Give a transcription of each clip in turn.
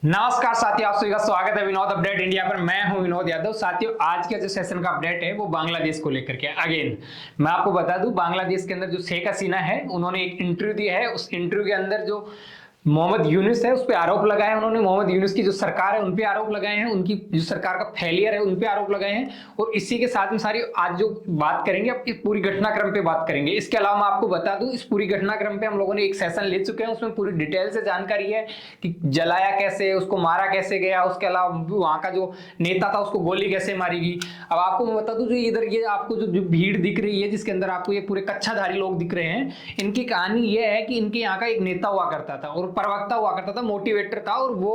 नमस्कार साथियों, आप सभी का स्वागत है विनोद अपडेट इंडिया पर। मैं हूं विनोद यादव। साथियों, आज के जो सेशन का अपडेट है वो बांग्लादेश को लेकर के। अगेन मैं आपको बता दूं, बांग्लादेश के अंदर जो शेख हसीना है, उन्होंने एक इंटरव्यू दिया है। उस इंटरव्यू के अंदर जो मोहम्मद यूनुस है उस पर आरोप लगाए हैं उन्होंने। मोहम्मद यूनुस की जो सरकार है उन पे आरोप लगाए हैं, उनकी जो सरकार का फेलियर है उन पे आरोप लगाए हैं। और इसी के साथ में सारी आज जो बात करेंगे, अब इस पूरी घटनाक्रम पे बात करेंगे। इसके अलावा मैं आपको बता दूं, इस पूरी घटनाक्रम पे हम लोगों ने एक सेशन ले चुके हैं, उसमें पूरी डिटेल से जानकारी है कि जलाया कैसे, उसको मारा कैसे गया, उसके अलावा वहां का जो नेता था उसको गोली कैसे मारी गई। अब आपको मैं बता दूं, जो इधर ये आपको जो भीड़ दिख रही है, जिसके अंदर आपको ये पूरे कच्छाधारी लोग दिख रहे हैं, इनकी कहानी ये है कि इनके यहाँ का एक नेता हुआ करता था और प्रवक्ता हुआ करता था, मोटिवेटर था, और वो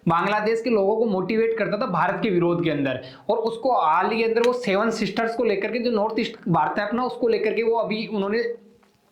बांग्लादेश के लोगों को मोटिवेट करता था भारत के विरोध के अंदर। और उसको हाल ही के अंदर वो सेवन सिस्टर्स को लेकर के, जो नॉर्थ ईस्ट भारत है अपना, उसको लेकर के वो अभी उन्होंने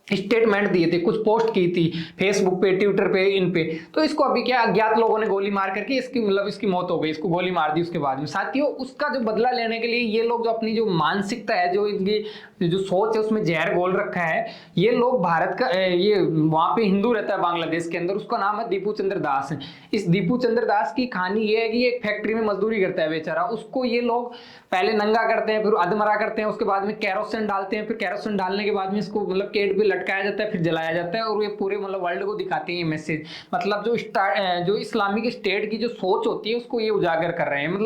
स्टेटमेंट दिए थे, कुछ पोस्ट की थी फेसबुक पे, ट्विटर पे, इन पे। तो इसको अभी क्या अज्ञात लोगों ने गोली मार करके इसकी इसकी मौत हो गई, इसको गोली मार दी उसके बाद में। साथियों, उसका जो बदला लेने के लिए ये लोग जो अपनी जो मानसिकता है, जो इनकी जो सोच है, उसमें जहर घोल रखा है। ये लोग भारत का ये वहां पे हिंदू रहता है बांग्लादेश के अंदर, उसका नाम है दीपू चंद्र दास। इस दीपू चंद्र दास की कहानी ये है कि ये एक फैक्ट्री में मजदूरी करता है बेचारा। उसको ये लोग पहले नंगा करते हैं, फिर अधमरा करते हैं, उसके बाद में कैरोसिन डालते हैं, फिर कैरोसिन डालने के बाद में इसको केट पे लटकाया जाता है, फिर जलाया जाता है। और ये पूरे वर्ल्ड को दिखाते हैं ये मैसेज। जो इस्लामिक स्टेट की जो सोच होती है उसको ये उजागर कर रहे हैं।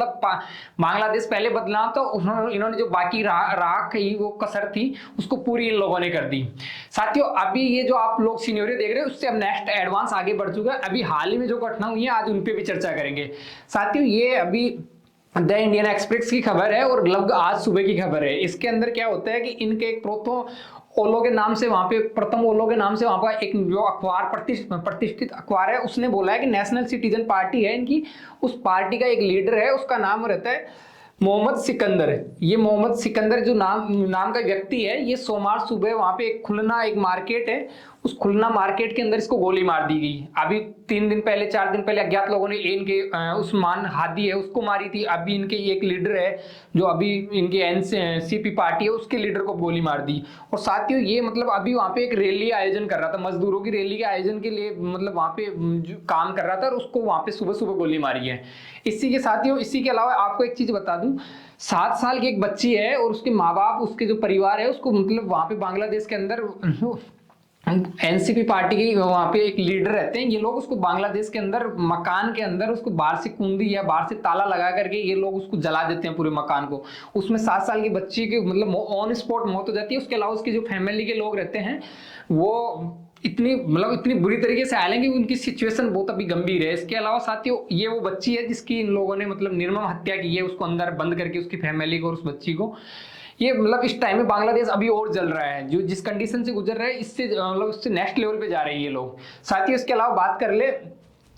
बांग्लादेश पहले बदला तो इन्होंने जो बाकी राख ही वो कसर थी उसको पूरी इन लोगों ने कर दी। साथियों, अभी ये जो आप लोग सिनेरियो देख रहे हैं उससे अब नेक्स्ट एडवांस आगे बढ़ चुका है। अभी हाल ही में जो घटना हुई है आज उन पे भी चर्चा करेंगे। साथियों, ये अभी द इंडियन एक्सप्रेस की खबर है और लगभग आज सुबह की खबर है। इसके अंदर क्या होता है कि इनके एक प्रोतो ओलो के नाम से वहां पे, प्रथम ओलो के नाम से वहां पर एक जो अखबार प्रतिष्ठित अखबार है, उसने बोला है कि नेशनल सिटीजन पार्टी है इनकी, उस पार्टी का एक लीडर है, उसका नाम रहता है मोहम्मद सिकंदर। ये मोहम्मद सिकंदर जो नाम का व्यक्ति है, ये सोमवार सुबह वहां पे एक खुलना एक मार्केट है, उस खुलना मार्केट के अंदर इसको गोली मार दी गई। अभी 3 दिन पहले 4 दिन पहले अज्ञात लोगों ने इनके उस्मान हादी है उसको मारी थी। अभी इनके एक लीडर है जो अभी इनके एनसीपी पार्टी है, उसके लीडर को गोली मार दी। और साथियों, ये अभी वहां पे एक रैली आयोजन कर रहा था, मजदूरों की रैली के आयोजन के लिए वहां पे काम कर रहा था, और उसको वहां पे सुबह सुबह गोली मारी है। इसी के साथियों, इसी के अलावा आपको एक चीज बता दूं, 7 साल की एक बच्ची है और उसके माँ बाप, उसके जो परिवार है उसको वहां पे बांग्लादेश के अंदर एनसीपी पार्टी के वहां पे एक लीडर रहते हैं ये लोग, उसको बांग्लादेश के अंदर मकान के अंदर उसको बाहर से कुंडी या बाहर से ताला लगा करके ये लोग उसको जला देते हैं पूरे मकान को। उसमें 7 साल की बच्ची की ऑन स्पॉट मौत हो जाती है। उसके अलावा उसकी जो फैमिली के लोग रहते हैं वो इतनी बुरी तरीके से आए हैं कि उनकी सिचुएशन बहुत अभी गंभीर है। इसके अलावा साथियों, ये वो बच्ची है जिसकी इन लोगों ने निर्मम हत्या की है, उसको अंदर बंद करके उसकी फैमिली को और उस बच्ची को। ये इस टाइम में बांग्लादेश अभी और जल रहा है, जो जिस कंडीशन से गुजर रहा है, इससे उससे नेक्स्ट लेवल पे जा रहे हैं ये लोग। साथियों, इसके अलावा बात कर ले,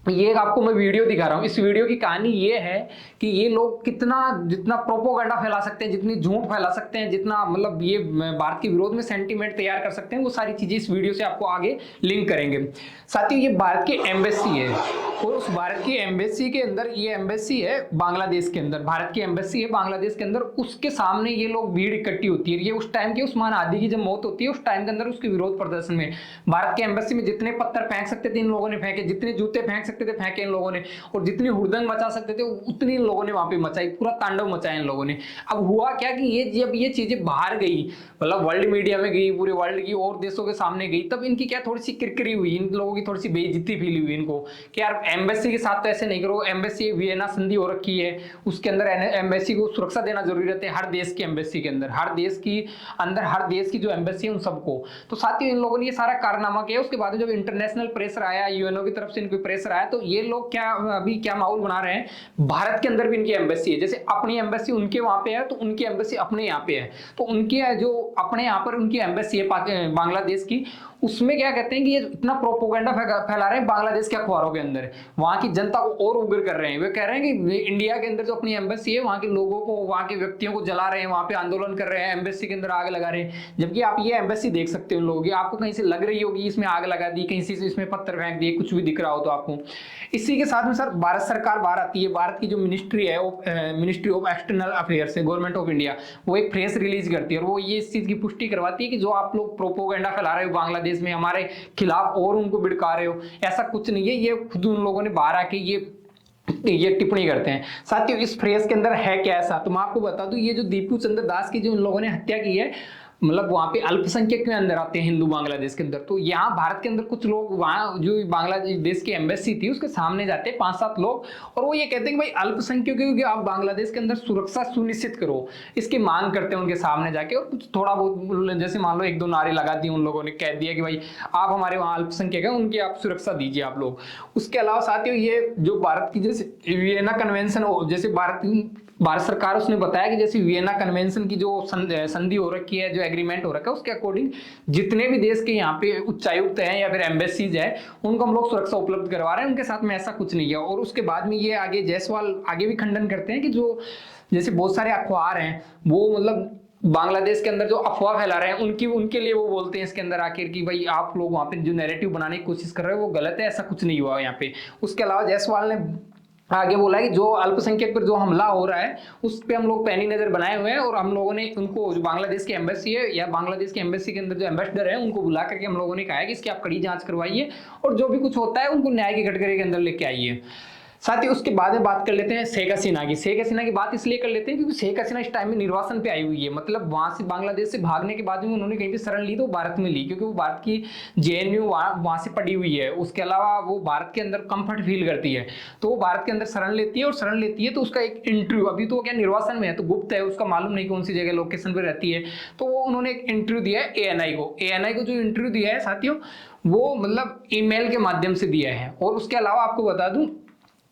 ये आपको मैं वीडियो दिखा रहा हूँ। इस वीडियो की कहानी ये है कि ये लोग जितना प्रोपोगंडा फैला सकते हैं, जितनी झूठ फैला सकते हैं, जितना ये भारत के विरोध में सेंटीमेंट तैयार कर सकते हैं, वो सारी चीजें इस वीडियो से आपको आगे लिंक करेंगे। साथियों, ये भारत की एम्बेसी है और उस भारत की एम्बेसी के अंदर, ये एम्बेसी है बांग्लादेश के अंदर, भारत की एम्बेसी है बांग्लादेश के अंदर, उसके सामने ये लोग भीड़ इकट्ठी होती है। ये उस टाइम के उस्मान हादी की जब मौत होती है उस टाइम के अंदर उसके विरोध प्रदर्शन में भारत की एम्बेसी में जितने पत्थर फेंक सकते थे इन लोगों ने फेंके, जितने जूते फेंक सकते थे फेंके इन लोगों ने, और जितनी हुड़दंग मचा सकते थे उतनी इन लोगों ने वहां पे मचाई, पूरा तांडव मचाया इन लोगों ने। अब हुआ क्या कि ये जब ये चीजें बाहर गई, वर्ल्ड मीडिया में गई, पूरे वर्ल्ड की और देशों के सामने गई, तब इनकी क्या थोड़ी सी किरकिरी हुई, इन लोगों की थोड़ी सी बेइज्जती फील हुई इनको कि यार एम्बेसी के साथ तो ऐसे नहीं करो। एम्बेसी वियना संधि हो रखी है, उसके अंदर एम्बेसी को सुरक्षा देना जरूरी रहता है, हर देश की एम्बेसी के अंदर, हर देश की जो एम्बेसी है उन सबको। तो साथियों, इन लोगों ने ये सारा कारनामा किया। उसके बाद जब इंटरनेशनल प्रेशर आया, यूएनओ की तरफ से इनको प्रेशर आया, तो ये लोग अभी क्या माहौल बना रहे हैं, भारत के अंदर भी इनकी एम्बेसी है। जैसे अपनी एम्बेसी उनके वहां पे है तो उनकी एम्बेसी अपने यहाँ पे है, तो उनके जो अपने यहाँ पर उनकी एम्बेसी है बांग्लादेश की, उसमें क्या कहते हैं कि ये इतना प्रोपोगंडा फैला रहे हैं बांग्लादेश के अखबारों के अंदर, वहां की जनता को और उग्र कर रहे हैं। वे कह रहे हैं कि इंडिया के अंदर जो अपनी एम्बेसी है वहां के लोगों को, वहां के व्यक्तियों को जला रहे हैं, वहां पे आंदोलन कर रहे हैं, एम्बेसी के अंदर आग लगा रहे हैं। जबकि आप ये एम्बेसी देख सकते हो लोगों की, आपको कहीं से लग रही होगी इसमें आग लगा दी, कहीं से इसमें पत्थर फेंक दिए, कुछ भी दिख रहा हो तो आपको। इसी के साथ में सर भारत सरकार बाहर आती है, भारत की जो मिनिस्ट्री है, मिनिस्ट्री ऑफ एक्सटर्नल अफेयर्स है, गवर्नमेंट ऑफ इंडिया, वो एक प्रेस रिलीज करती है और वो ये इस चीज की पुष्टि करवाती है कि जो आप लोग प्रोपोगंडा फैला रहे हो बांग्लादेश में हमारे खिलाफ और उनको भिड़का रहे हो, ऐसा कुछ नहीं है। ये खुद उन लोगों ने बाहर आके ये ये टिप्पणी करते हैं। साथियों इस फ्रेज के अंदर है क्या ऐसा, तो मैं आपको बता दूं, ये जो दीपू चंद्र दास की जो इन लोगों ने हत्या की है, मतलब वहां पे अल्पसंख्यक के अंदर आते हैं हिंदू बांग्लादेश के अंदर, तो यहाँ भारत के अंदर कुछ लोग वहाँ जो बांग्लादेश की एम्बेसी थी उसके सामने जाते हैं 5-7 लोग, और वो ये कहते हैं कि भाई अल्पसंख्यकों की आप बांग्लादेश के अंदर सुरक्षा सुनिश्चित करो, इसकी मांग करते हैं उनके सामने जाके। और कुछ थोड़ा बहुत जैसे मान लो 1-2 नारे लगा दिए उन लोगों ने, कह दिया कि भाई आप हमारे वहाँ अल्पसंख्यक है, उनकी आप सुरक्षा दीजिए आप लोग। उसके अलावा साथियों ये जो भारत की जैसे वियना कन्वेंशन, जैसे भारत सरकार उसने बताया कि जैसे वियना कन्वेंशन की जो संधि हो रखी है, जो एग्रीमेंट हो रखा है, उसके अकॉर्डिंग जितने भी देश के यहाँ पे उच्चायुक्त हैं या फिर एम्बेसीज है उनको हम लोग सुरक्षा उपलब्ध करवा रहे हैं, उनके साथ में ऐसा कुछ नहीं है। और उसके बाद में ये आगे जायसवाल आगे भी खंडन करते हैं कि जो जैसे बहुत सारे अखबार हैं वो मतलब बांग्लादेश के अंदर जो अफवाह फैला रहे हैं उनके लिए वो बोलते हैं इसके अंदर आखिर कि भाई आप लोग वहां पे जो नैरेटिव बनाने की कोशिश कर रहे हो वो गलत है, ऐसा कुछ नहीं हुआ यहाँ पे। उसके अलावा जायसवाल ने आगे बोला कि जो अल्पसंख्यक पर जो हमला हो रहा है उस पर हम लोग पैनी नजर बनाए हुए हैं, और हम लोगों ने उनको जो बांग्लादेश की एम्बेसी है या बांग्लादेश की एम्बेसी के अंदर जो एम्बेसडर है उनको बुला करके हम लोगों ने कहा है कि इसकी आप कड़ी जांच करवाइए और जो भी कुछ होता है उनको न्याय की कटघरे के अंदर लेके आइए। साथ ही उसके बाद में बात कर लेते हैं शेख हसीना की। शेख हसीना की बात इसलिए कर लेते हैं क्योंकि शेख हसीना इस टाइम में निर्वासन पे आई हुई है, मतलब वहां से बांग्लादेश से भागने के बाद में उन्होंने कहीं भी शरण ली तो भारत में ली, क्योंकि वो भारत की जेएनयू वहां से पड़ी हुई है। उसके अलावा वो भारत के अंदर कंफर्ट फील करती है, तो वो भारत के अंदर शरण लेती है, और शरण लेती है तो उसका एक इंटरव्यू, अभी तो क्या निर्वासन में है तो गुप्त है, उसका मालूम नहीं कौन सी जगह लोकेशन पे रहती है, तो वो उन्होंने एक इंटरव्यू दिया है एएनआई को। एएनआई को जो इंटरव्यू दिया है साथियों वो मतलब ईमेल के माध्यम से दिया है। और उसके अलावा आपको बता दूं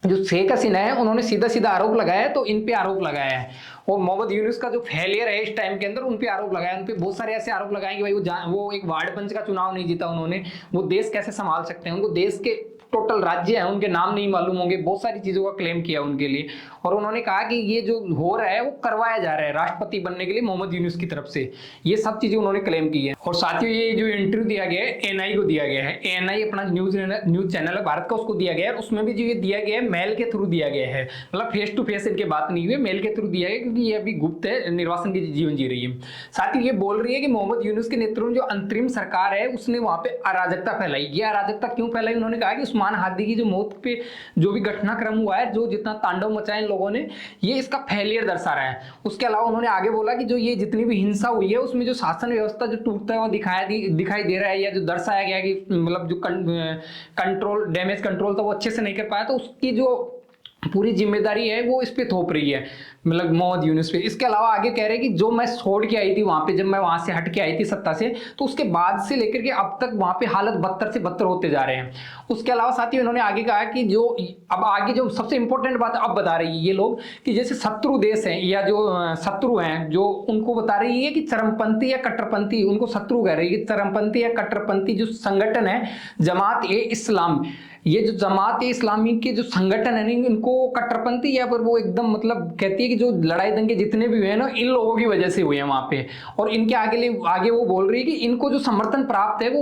जो शेख हसीना है उन्होंने सीधा सीधा आरोप लगाया है, तो इन पे आरोप लगाया है। और मोहम्मद यूनुस का जो फेलियर है इस टाइम के अंदर उन पे आरोप लगाया, उन पे बहुत सारे ऐसे आरोप लगाए कि भाई वो एक वार्ड पंच का चुनाव नहीं जीता उन्होंने, वो देश कैसे संभाल सकते हैं, उनको देश के टोटल राज्य हैं उनके नाम नहीं मालूम होंगे, बहुत सारी चीजों का क्लेम किया उनके लिए। और उन्होंने कहा कि ये जो हो रहा है वो करवाया जा रहा है राष्ट्रपति बनने के लिए मोहम्मद यूनुस की तरफ से, ये सब चीजें उन्होंने क्लेम की है। और साथियों ये जो इंटरव्यू दिया गया है एएनआई को दिया गया है, एएनआई अपना न्यूज चैनल है भारत का, उसको दिया गया है, और उसमें भी जो ये दिया गया है मेल के थ्रू दिया गया है, मतलब फेस टू फेस इनके बात नहीं हुई, मेल के थ्रू दिया गया क्योंकि ये अभी गुप्त है, निर्वासन की जीवन जी रही है। साथ ही ये बोल रही है कि मोहम्मद यूनुस के नेतृत्व में जो अंतरिम सरकार है उसने वहां पे अराजकता फैलाई। ये अराजकता क्यों फैलाई, उन्होंने कहा कि उस्मान हादी की जो मौत पे जो भी घटनाक्रम हुआ है, जो जितना तांडव मचाया इन लोगों ने, ये इसका फेलियर दर्शा रहा है। उसके अलावा उन्होंने आगे बोला कि जो ये जितनी भी हिंसा हुई है उसमें जो शासन व्यवस्था जो टूटता है वो दिखाई दे रहा है, या जो दर्शाया गया कि मतलब जो डैमेज कंट्रोल था वो अच्छे से नहीं कर पाया, तो उसकी जो पूरी जिम्मेदारी है वो इस पे थोप रही है मतलब मोहम्मद यूनुस पे। इसके अलावा आगे कह रहे हैं कि जो मैं छोड़ के आई थी वहां पे, जब मैं वहां से हट के आई थी सत्ता से, तो उसके बाद से लेकर के अब तक वहां पे हालत बदतर से बदतर होते जा रहे हैं। उसके अलावा साथियों इन्होंने आगे कहा कि जो अब आगे जो सबसे इंपॉर्टेंट बात अब बता रही है ये लोग कि जैसे शत्रु देश हैं या जो शत्रु हैं, जो उनको बता रही है कि चरमपंथी या कट्टरपंथी, उनको शत्रु कह रही है, चरमपंथी या कट्टरपंथी जो संगठन है जमात ए इस्लाम, ये जो जमात इस्लामी के जो संगठन है इनको कट्टरपंथी या फिर वो एकदम मतलब कहती है कि जो लड़ाई दंगे जितने भी हुए हैं ना इन लोगों की वजह से हुए हैं वहां पे। और इनके आगे वो बोल रही है कि इनको जो समर्थन प्राप्त है वो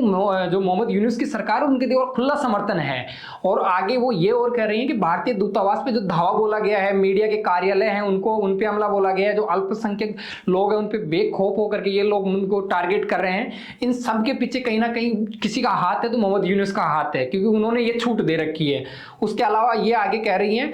जो मोहम्मद यूनुस की सरकार उनके लिए खुला समर्थन है। और आगे वो ये और कह रही है कि भारतीय दूतावास पे जो धावा बोला गया है, मीडिया के कार्यालय हैं उनको उन पे हमला बोला गया है, जो अल्पसंख्यक लोग हैं उन पे बेखौफ होकर के ये लोग उनको टारगेट कर रहे हैं, इन सब के पीछे कहीं ना कहीं किसी का हाथ है तो मोहम्मद यूनुस का हाथ है, क्योंकि उन्होंने ये छूट दे रखी है। उसके अलावा ये आगे कह रही हैं,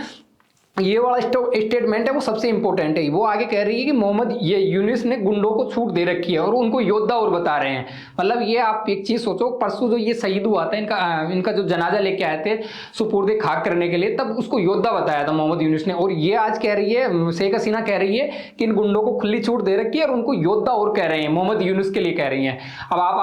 ये वाला स्टेटमेंट है वो सबसे इंपॉर्टेंट है, वो आगे कह रही है कि मोहम्मद ये यूनुस ने गुंडों को छूट दे रखी है और उनको योद्धा और बता रहे हैं। मतलब ये आप एक चीज सोचो, परसों जो ये शहीद हुआ था इनका जो जनाजा लेके आए थे सुपुर्दे खाक करने के लिए, तब उसको योद्धा बताया था मोहम्मद यूनुस ने। और ये आज कह रही है शेख हसीना कह रही है कि इन गुंडों को खुली छूट दे रखी है और उनको योद्धा और कह रहे हैं, मोहम्मद यूनुस के लिए कह रही है। अब आप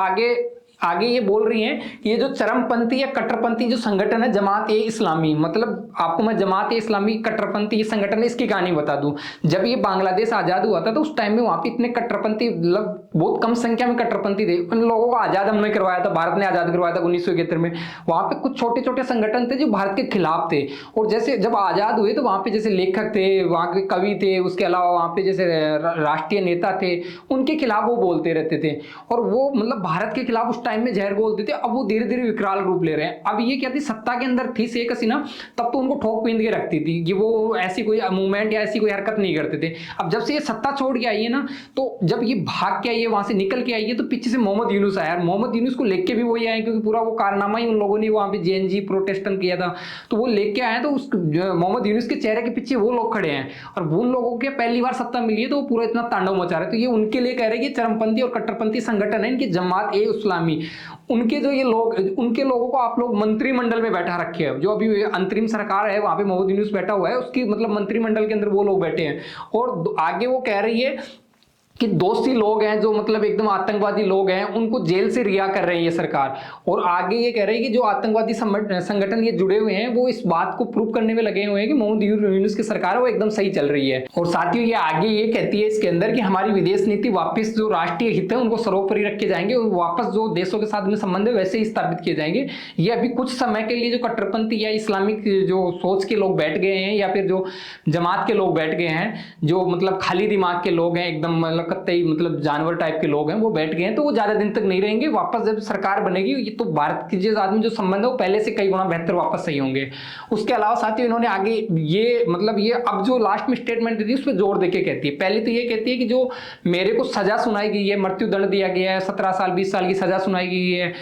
आगे ये बोल रही हैं कि ये जो चरमपंथी या कट्टरपंथी जो संगठन है जमात ए इस्लामी, मतलब आपको मैं जमात ए इस्लामी कट्टरपंथी संगठन है इसकी कहानी बता दूं। जब ये बांग्लादेश आजाद हुआ था तो उस टाइम में वहां पे इतने कट्टरपंथी मतलब बहुत कम संख्या में कट्टरपंथी थे, उन लोगों को आजाद हमने करवाया था, भारत ने आजाद करवाया था 1971 में। वहां पे कुछ छोटे छोटे संगठन थे जो भारत के खिलाफ थे, और जैसे जब आजाद हुए तो वहां पे जैसे लेखक थे, वहां के कवि थे, उसके अलावा वहां पे जैसे राष्ट्रीय नेता थे, उनके खिलाफ वो बोलते रहते थे। और वो मतलब भारत के खिलाफ उस टाइम में जहर घोलते थे, अब वो धीरे धीरे विकराल रूप ले रहे हैं। अब ये क्या थी, सत्ता के अंदर थी शेख हसीना, तब तो उनको ठोक पींद के रखती थी कि वो ऐसी कोई मूवमेंट या ऐसी कोई हरकत नहीं करते थे। अब जब से ये सत्ता छोड़ के आई है ना, तो जब ये भाग के आई है, वहां से निकल के आई है, तो पीछे से मोहम्मद यूनुस आया, और मोहम्मद यूनुस को लेके भी वही आए, क्योंकि पूरा वो कारनामा ही उन लोगों ने वहां पे जेएनजी प्रोटेस्टन किया था, तो वो लेके आए। तो उस मोहम्मद यूनुस के चेहरे के पीछे वो लोग खड़े हैं, और उन लोगों के पहली बार सत्ता मिली है, तो वो पूरा इतना तांडव मचा रहे हैं। तो ये उनके लिए कह रहे हैं कि चरमपंथी और कट्टरपंथी संगठन है इनकी जमात ए इस्लामी, उनके जो ये लोग, उनके लोगों को आप लोग मंत्रिमंडल में बैठा रखे हैं। जो अभी अंतरिम सरकार है वहां पे मोहम्मद यूनुस बैठा हुआ है, उसकी मतलब मंत्रिमंडल के अंदर वो लोग बैठे हैं। और आगे वो कह रही है कि दोषी लोग हैं जो मतलब एकदम आतंकवादी लोग हैं, उनको जेल से रिहा कर रहे हैं ये सरकार। और आगे ये कह रहे हैं कि जो आतंकवादी संगठन ये जुड़े हुए हैं, वो इस बात को प्रूव करने में लगे हुए हैं कि मोहम्मद यूनुस की सरकार है वो एकदम सही चल रही है। और साथियों ये आगे ये कहती है इसके अंदर कि हमारी विदेश नीति वापस जो राष्ट्रीय हित है उनको सर्वोपरि रखे जाएंगे, और वापस जो देशों के साथ में संबंध है वैसे ही स्थापित किए जाएंगे। ये अभी कुछ समय के लिए जो कट्टरपंथी या इस्लामिक जो सोच के लोग बैठ गए हैं, या फिर जो जमात के लोग बैठ गए हैं, जो मतलब खाली दिमाग के लोग हैं, एकदम मतलब कतई मतलब जानवर टाइप के लोग हैं, वो बैठ गए हैं, तो वो ज्यादा दिन तक नहीं रहेंगे। वापस जब सरकार बनेगी, ये तो भारत के साथ में जो संबंध है वो पहले से कई गुना बेहतर वापस सही होंगे। उसके अलावा साथियों इन्होंने आगे ये मतलब ये अब जो लास्ट में स्टेटमेंट दी थी उस पर जोर देके कहती है। पहले तो ये कहती है कि जो मेरे को सजा सुनाई गई है, मृत्यु दंड दिया गया है, 17 साल 20 साल की सजा सुनाई गई है,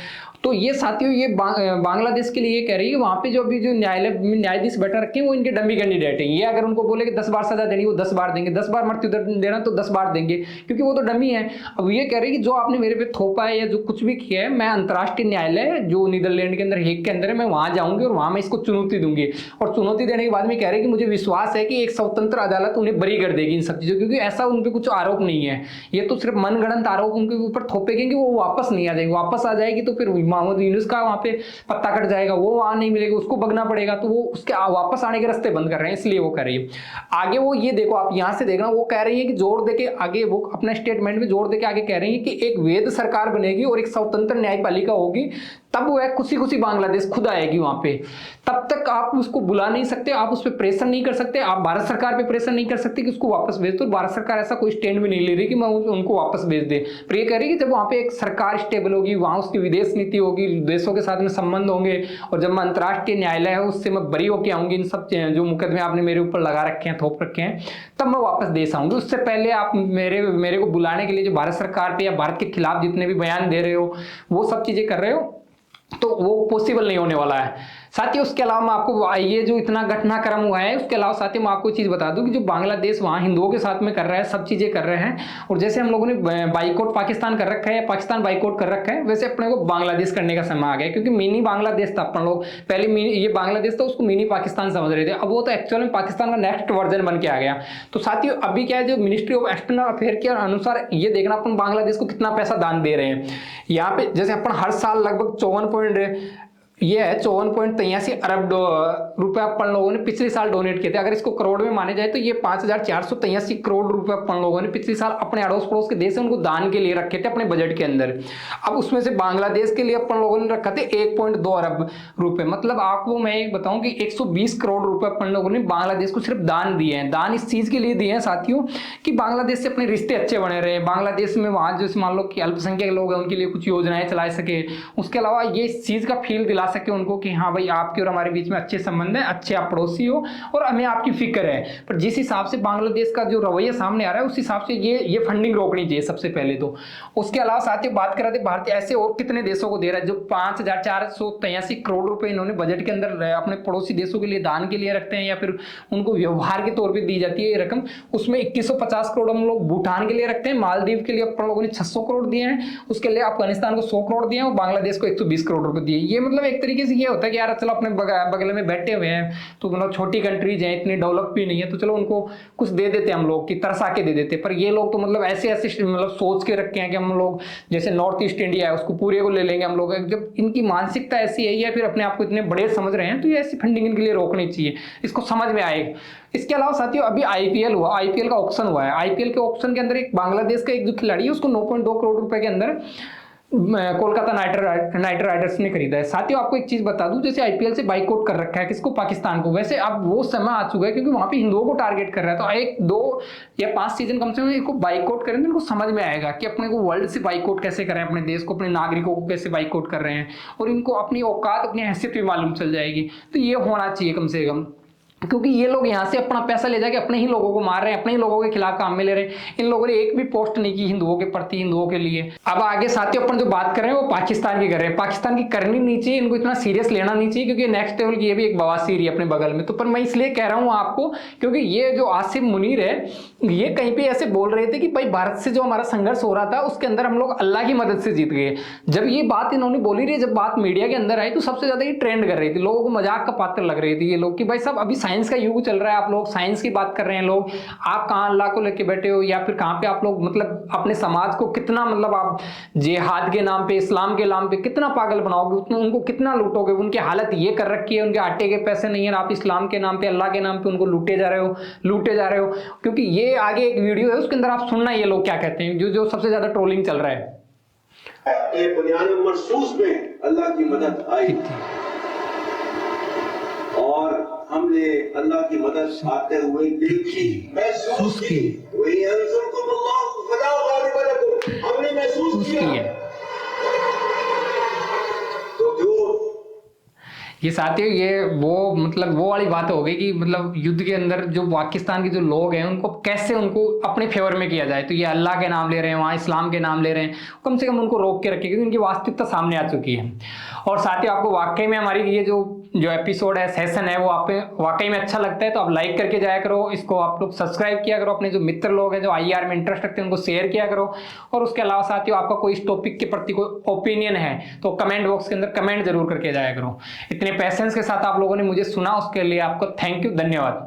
तो ये साथियों ये बांग्लादेश के लिए ये कह रही है कि वहां पे जो अभी जो न्यायालय में न्यायाधीश बैठा रखे हैं वो इनके डमी कैंडिडेट हैं। ये अगर उनको बोले कि 10 बार सजा देनी वो 10 बार देंगे, 10 बार मृत्यु दंड देना तो 10 बार देंगे, क्योंकि वो तो डमी है। अब ये कह रही है कि जो आपने मेरे पे थोपा है या जो कुछ भी किया है, मैं अंतर्राष्ट्रीय न्यायालय जो नीदरलैंड के अंदर हेग के अंदर है, मैं वहां जाऊंगी और वहां मैं इसको चुनौती दूंगी। और चुनौती देने के बाद में कह रही है कि मुझे विश्वास है कि एक स्वतंत्र अदालत उन्हें बरी कर देगी इन सब चीजों, क्योंकि ऐसा उन पर कुछ आरोप नहीं है, ये तो सिर्फ मनगढ़ंत आरोप उनके ऊपर थोपेंगे कि वो वापस नहीं आ जाएगी। वापस आ जाएगी तो फिर मोहम्मद यूनुस का वहां पे पत्ता कट जाएगा, वो वहां नहीं मिलेगा, उसको भगना पड़ेगा, तो वो उसके वापस आने के रास्ते बंद कर रहे हैं, इसलिए वो कर रही है। आगे वो ये देखो, आप यहां से देखना, वो कह रही है कि जोर देके आगे वो अपने स्टेटमेंट में जोर देके आगे कह रही है कि एक वैध सरकार बनेगी और एक स्वतंत्र न्यायपालिका होगी, तब वह खुशी खुशी बांग्लादेश खुद आएगी वहां पे। तब तक आप उसको बुला नहीं सकते, आप उस पर प्रेशर नहीं कर सकते, आप भारत सरकार पे प्रेशर नहीं कर सकते कि उसको वापस भेज दो। भारत सरकार ऐसा कोई स्टैंड भी नहीं ले रही कि मैं उनको वापस भेज दे, पर ये कह रही है कि जब वहां पे एक सरकार स्टेबल होगी, वहां उसकी विदेश नीति होगी, देशों के साथ में संबंध होंगे, और जब मैं अंतर्राष्ट्रीय न्यायालय है उससे मैं बरी होकर आऊंगी, इन सब जो मुकदमे आपने मेरे ऊपर लगा रखे हैं, थोप रखे हैं, तब मैं वापस देश आऊंगी। उससे पहले आप मेरे को बुलाने के लिए जो भारत सरकार पे या भारत के खिलाफ जितने भी बयान दे रहे हो, वो सब चीजें कर रहे हो, तो वो पॉसिबल नहीं होने वाला है। साथियों उसके अलावा मैं आपको ये जो इतना घटनाक्रम हुआ है, उसके अलावा साथियों मैं आपको चीज बता दूं कि जो बांग्लादेश वहां हिंदुओं के साथ में कर रहा है, सब चीजें कर रहे हैं। और जैसे हम लोगों ने बाइकआउट पाकिस्तान कर रखा है या पाकिस्तान बाइकआउट कर रखा है, वैसे अपने को बांग्लादेश करने का समय आ गया, क्योंकि मिनी बांग्लादेश था। अपन लोग पहले ये बांग्लादेश था, उसको मिनी पाकिस्तान समझ रहे थे, अब वो तो एक्चुअल में पाकिस्तान का नेक्स्ट वर्जन बन के आ गया। तो साथियों अभी क्या है, जो मिनिस्ट्री ऑफ एक्सटर्नल अफेयर के अनुसार ये देखना अपन बांग्लादेश को कितना पैसा दान दे रहे हैं। यहाँ पे जैसे अपन हर साल लगभग 54.83 अरब रुपए अपन लोगों ने पिछले साल डोनेट किए थे। अगर इसको करोड़ में माने जाए तो ये 5483 करोड़ रुपए अपन लोगों ने पिछले साल अपने अड़ोस पड़ोस के देश से उनको दान के लिए रखे थे अपने बजट के अंदर। अब उसमें से बांग्लादेश के लिए अपन लोगों ने रखा थे 1.2 अरब रुपए। मतलब आपको मैं एक बताऊं कि 120 करोड़ रुपए अपन लोगों ने बांग्लादेश को सिर्फ दान दिए हैं। दान इस चीज के लिए दिए हैं साथियों कि बांग्लादेश से अपने रिश्ते अच्छे बने रहे, बांग्लादेश में वहां जैसे मान लो कि अल्पसंख्यक लोग हैं उनके लिए कुछ योजनाएं चला सके, उसके अलावा ये इस चीज का फील दिला सके उनको कि हाँ भाई आपके और हमारे बीच में अच्छे संबंध है, अच्छे आप पड़ोसी हो और हमें आपकी फिक्र है। पर जिस हिसाब से बांग्लादेश का जो रवैया सामने आ रहा है उस हिसाब से ये फंडिंग रोकनी चाहिए सबसे पहले तो। उसके अलावा साथियों बात कर रहे थे भारत ऐसे और कितने देशों को दे रहा है जो 5483 करोड़ रुपए इन्होंने बजट के अंदर अपने पड़ोसी देशों के लिए दान के लिए रखते हैं या फिर उनको व्यवहार के तौर पर दी जाती है ये रकम। उसमें 2150 करोड़ हम लोग भूटान के लिए रखते हैं, मालदीव के लिए अपन लोगों ने 600 करोड़ दिए हैं, उसके लिए अफगानिस्तान को 100 करोड़ दिए हैं और बांग्लादेश को 120 करोड़ रुपए दिए। ये मतलब एक तरीके से ये होता है कि यार चलो अपने बगल में बैठे हुए हैं तो मतलब छोटी कंट्रीज हैं, इतनी डेवलप भी नहीं है, तो चलो उनको कुछ दे देते हम लोग कि तरसा के दे देते। पर ये लोग तो मतलब ऐसे मतलब सोच के रखे हैं कि हम लोग जैसे नॉर्थ ईस्ट इंडिया है उसको पूरे को ले लेंगे हम लोग। जब इनकी मानसिकता ऐसी है या फिर अपने आप को इतने बड़े समझ रहे हैं तो ये ऐसी फंडिंग इनके लिए रोकनी चाहिए, इसको समझ में आएगा। इसके अलावा साथियों अभी आईपीएल हुआ, आईपीएल का ऑप्शन हुआ है। आईपीएल के ऑप्शन के अंदर एक बांग्लादेश का एक जो खिलाड़ी है उसको 9.2 करोड़ रुपए के अंदर कोलकाता नाइट राइडर्स ने खरीदा है। साथियों आपको एक चीज बता दूं, जैसे आईपीएल से बाइकआउट कर रखा है किसको, पाकिस्तान को। वैसे अब वो समय आ चुका है क्योंकि वहां पे हिंदुओं को टारगेट कर रहा है, तो एक 2 या 5 सीजन कम से कम इनको बाइकआउट करें तो इनको समझ में आएगा कि अपने को वर्ल्ड से बाइकआउट कैसे करें, अपने देश को, अपने नागरिकों को कैसे बाइकआउट कर रहे हैं, और इनको अपनी औकात, अपनी हैसियत भी मालूम चल जाएगी। तो ये होना चाहिए कम से कम, क्योंकि ये लोग यहाँ से अपना पैसा ले जाके अपने ही लोगों को मार रहे हैं, अपने ही लोगों के खिलाफ काम में ले रहे हैं। इन लोगों ने एक भी पोस्ट नहीं की हिंदुओं के प्रति, हिंदुओं के लिए। अब आगे साथियों अपन जो बात कर रहे हैं वो पाकिस्तान की कर रहे हैं। पाकिस्तान की करनी नहीं चाहिए, इनको इतना सीरियस लेना नहीं चाहिए, क्योंकि नेक्स्ट लेवल की ये भी एक बवासीर है अपने बगल में। तो पर मैं इसलिए कह रहा हूँ आपको, क्योंकि ये जो आसिम मुनीर है, ये कहीं पे ऐसे बोल रहे थे कि भाई भारत से जो हमारा संघर्ष हो रहा था उसके अंदर हम लोग अल्लाह की मदद से जीत गए। जब ये बात इन्होंने बोली रही, जब बात मीडिया के अंदर आई, तो सबसे ज्यादा ये ट्रेंड कर रही थी, लोगों को मजाक का पात्र लग रही थी ये लोग, कि भाई साहब अभी साइंस का युग चल रहा है, आप लोग साइंस की बात कर रहे हैं, लोग आप कहां अल्लाह को लेके बैठे हो, या फिर कहां पे आप लोग मतलब अपने समाज को कितना मतलब आप जिहाद के नाम पे, इस्लाम के नाम पे कितना पागल बनाओगे, उनको कितना लूटोगे। उनकी हालत ये कर रखी है, उनके आटे के पैसे नहीं है, आप इस्लाम के नाम पे, अल्लाह के नाम पे उनको लूटे जा रहे हो। क्योंकि ये आगे एक वीडियो है उसके अंदर आप सुनना ये लोग क्या कहते हैं, जो सबसे ज्यादा ट्रोलिंग चल रहा है। ये बुनियाद महसूस में अल्लाह की मदद आई और हमने अल्लाह की मदद आते हुए देखी, महसूस की। वही हमने महसूस किया। तो जो ये साथियों ये वो मतलब वो वाली बात हो गई कि मतलब युद्ध के अंदर जो पाकिस्तान के जो लोग हैं उनको कैसे उनको अपने फेवर में किया जाए। तो ये अल्लाह के नाम ले रहे हैं, वहाँ इस्लाम के नाम ले रहे हैं, कम से कम उनको रोक के रखे, क्योंकि उनकी वास्तविकता सामने आ चुकी है। और साथियों आपको वाकई में हमारी ये जो एपिसोड है, सेशन है, वो आप वाकई में अच्छा लगता है तो आप लाइक करके जाया करो, इसको आप लोग सब्सक्राइब किया करो, अपने जो मित्र लोग हैं जो आईआर में इंटरेस्ट रखते हैं उनको शेयर किया करो। और उसके अलावा साथियों आपका कोई इस टॉपिक के प्रति कोई ओपिनियन है तो कमेंट बॉक्स के अंदर कमेंट जरूर करके जाया करो। इतने पैसेंस के साथ आप लोगों ने मुझे सुना उसके लिए आपको थैंक यू, धन्यवाद।